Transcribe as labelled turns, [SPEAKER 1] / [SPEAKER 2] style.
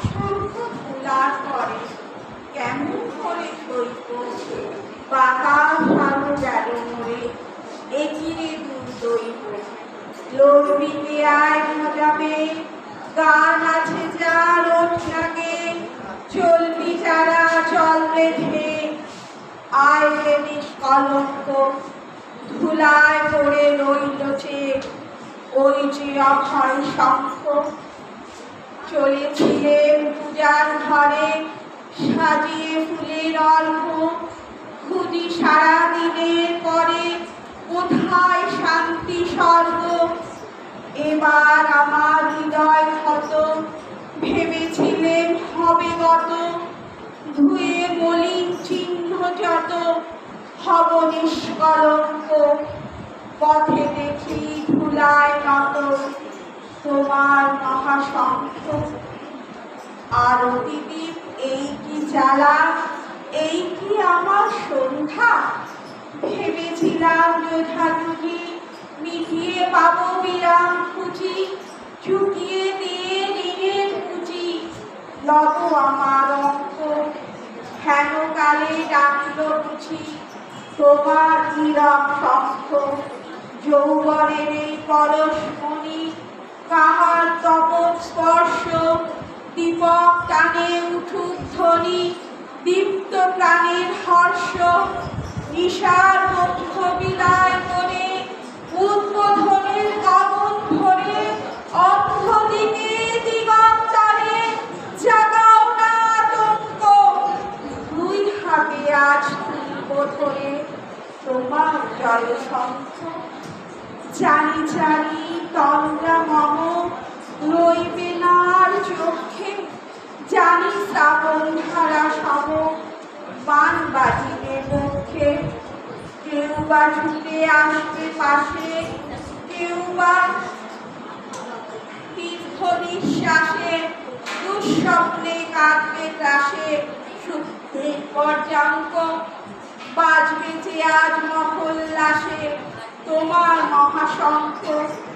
[SPEAKER 1] শঙ্খ ধুলার পরে কেমন করে সইব বাতাস আলো গেল মরে একিরে দুর্দৈব লড়বিতে আয় মজাবে গান আছে যার ওঠ লাগে চলবি যারা চল রেখে আয় রে নিষ্কলঙ্ক ধুলায় পড়ে রইলছে ওই যে অক্ষয় শঙ্খ চলেছিলেন পূজার ঘরে সাজিয়ে ফুলের অর্ঘ খুঁজি সারা দিনের পরে কোথায় শান্তি স্বর্গ এবার আমার হৃদয় ক্ষত ভেবেছিলেন হবে গত ধুয়ে মলিন চিহ্ন যত হব নিষ্কলঙ্ক পথে দেখি ধুলায় নত তোমার মহাশঙ্খ আরতি দ্বীপ এই কি জ্বালা এই কি আমার সন্ধ্যা ভেবেছিলাম যথাযুগি মিটিয়ে পাবো বিরাম খুঁজি চুকিয়ে দিয়ে ঋণের পুঁজি লব আমার অঙ্ক হেন কালে ডাকিল বুঝি তোমার নীরব শঙ্খ যৌবনের এই পরশমণি কাহার তপক স্পর্শ দীপক টানে উঠুক ধ্বনি দীপ্ত প্রাণের হর্ষ নিশার মধ্য বিদায় করে উদ্বোধনের গগন ধরে অন্ধদিকে দিগন্তারে জাগাও না আতঙ্ক দুই হাতে আজ তুলব ধরে তোমার জয় শঙ্খ জানি জানি তন্দ্রা মম রইবে না আর চোখে জানি শ্রাবণ ধারা সম বান বাজিবে মুখে কেউ বা ছুটে আসবে পাশে কেউ বা তীর্থ নিঃশ্বাসে দুঃস্বপ্নে কাঁদবে ত্রাসে সুখের পর্যাঙ্ক বাজবে যে আজ মহল্লাসে তোমার মহাশঙ্খ